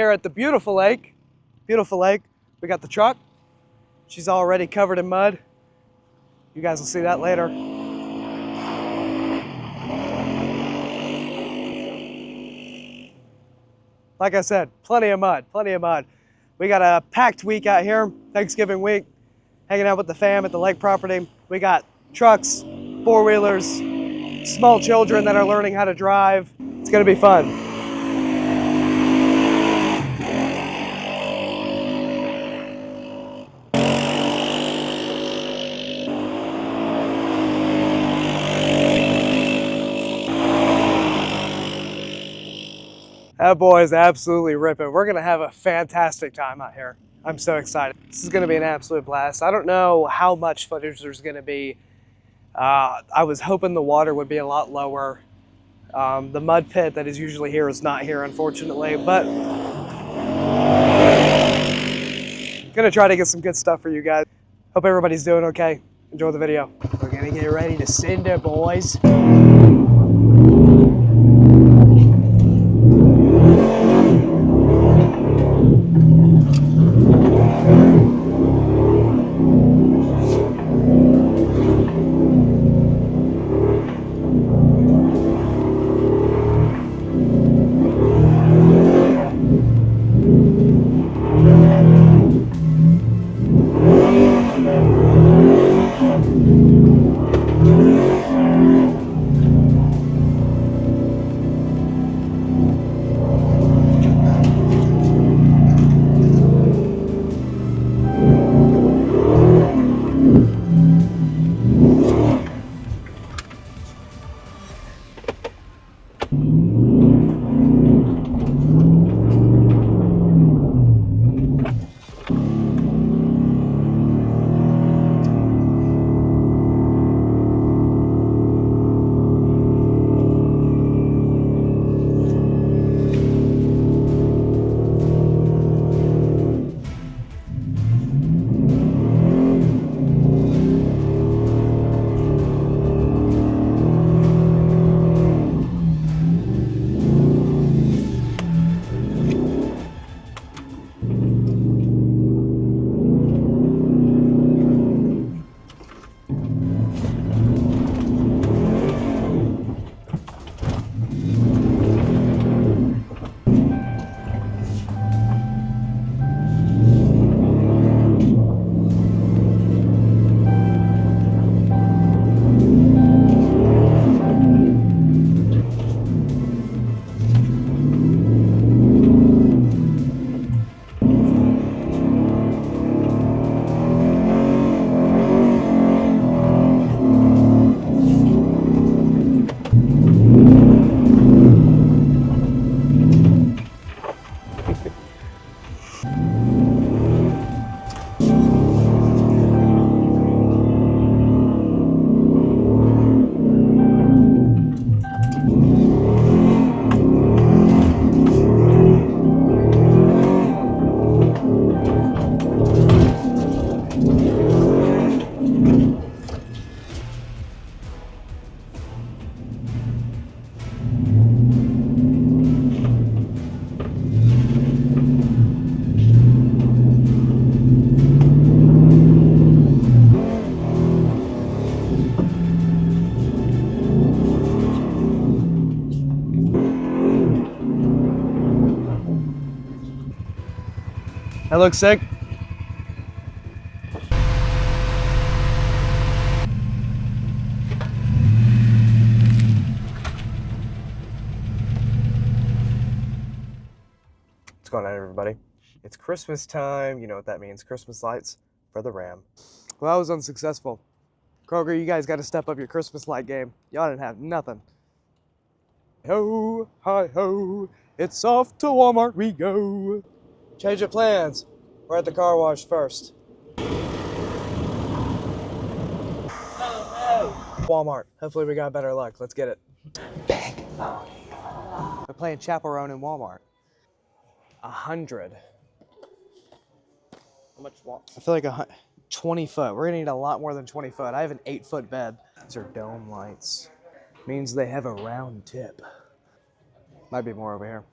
Here at the beautiful lake. Beautiful lake. We got the truck. She's already covered in mud. You guys will see that later. Like I said, plenty of mud, plenty of mud. We got a packed week out here, Thanksgiving week, hanging out with the fam at the lake property. We got trucks, four-wheelers, small children that are learning how to drive. It's gonna be fun. That boy is absolutely ripping. We're gonna have a fantastic time out here. I'm so excited. This is gonna be an absolute blast. I don't know how much footage there's gonna be. I was hoping the water would be a lot lower. The mud pit that is usually here is not here, unfortunately, but gonna try to get some good stuff for you guys. Hope everybody's doing okay. Enjoy the video. We're gonna get ready to send it, boys. That looks sick. What's going on, everybody? It's Christmas time. You know what that means. Christmas lights for the Ram. Well, that was unsuccessful. Kroger, you guys got to step up your Christmas light game. Y'all didn't have nothing. Ho, hi ho, it's off to Walmart we go. Change of plans. We're at the car wash first. Walmart. Hopefully we got better luck. Let's get it. Big. We're playing Chaperone in Walmart. 100. How much? I feel like 20 foot. We're gonna need a lot more than 20 foot. I have an 8-foot bed. These are dome lights. Means they have a round tip. Might be more over here.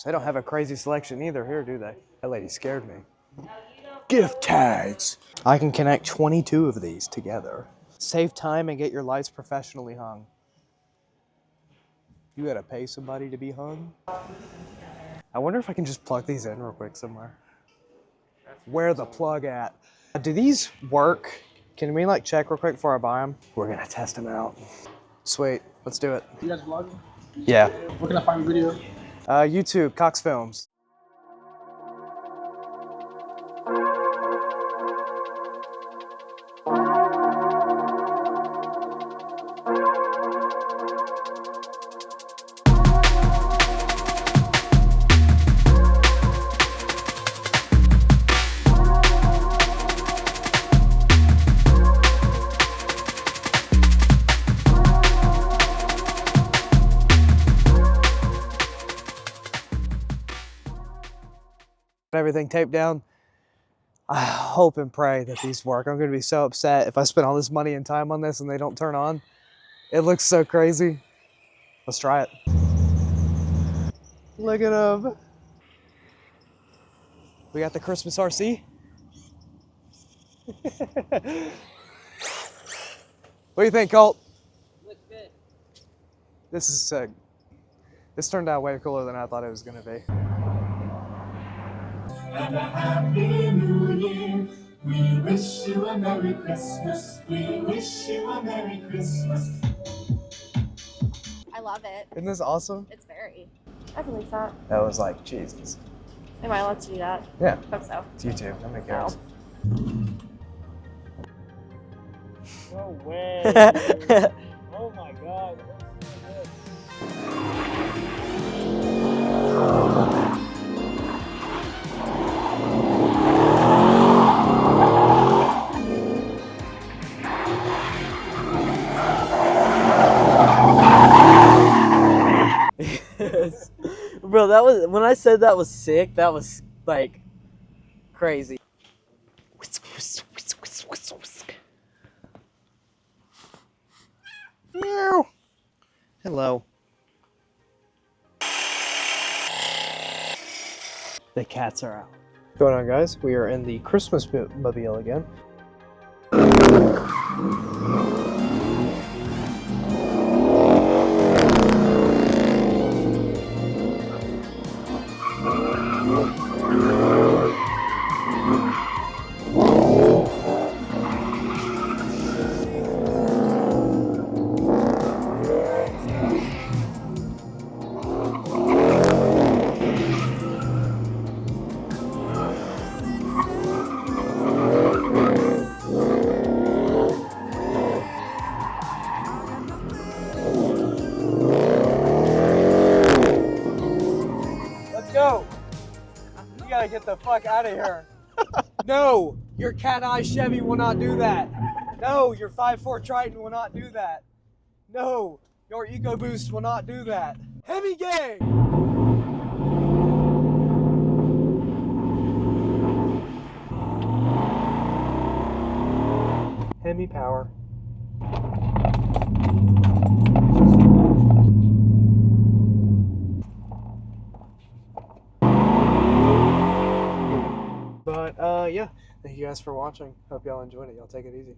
They don't have a crazy selection either here, do they? That lady scared me. Gift tags. I can connect 22 of these together. Save time and get your lights professionally hung. You gotta pay somebody to be hung? I wonder if I can just plug these in real quick somewhere. Where the plug at? Do these work? Can we like check real quick before I buy them? We're gonna test them out. Sweet, let's do it. You guys vlogging? Yeah. Where can I find the video? YouTube, Cox Films. Everything taped down. I hope and pray that these work. I'm gonna be so upset if I spend all this money and time on this and they don't turn on. It looks so crazy. Let's try it. Look at them. We got the Christmas RC. What do you think, Colt? Looks good. This is sick. This turned out way cooler than I thought it was gonna be. And a happy new year. We wish you a Merry Christmas. We wish you a Merry Christmas. I love it. Isn't this awesome? It's very. I can leave that. That was like, Jesus. Am I allowed to do that? Yeah, I hope so. it's YouTube. Nobody cares. No way. Dude. Oh my god. That's so good. Bro, that was when I said that was sick, that was like crazy. Meow. Hello. The cats are out. What's going on, guys? We are in the Christmas mobile again. Go! You gotta get the fuck out of here. No! Your cat eye Chevy will not do that. No! Your 5.4 Triton will not do that. No! Your EcoBoost will not do that. Hemi gang! Hemi power. But yeah, thank you guys for watching. Hope y'all enjoyed it. Y'all take it easy.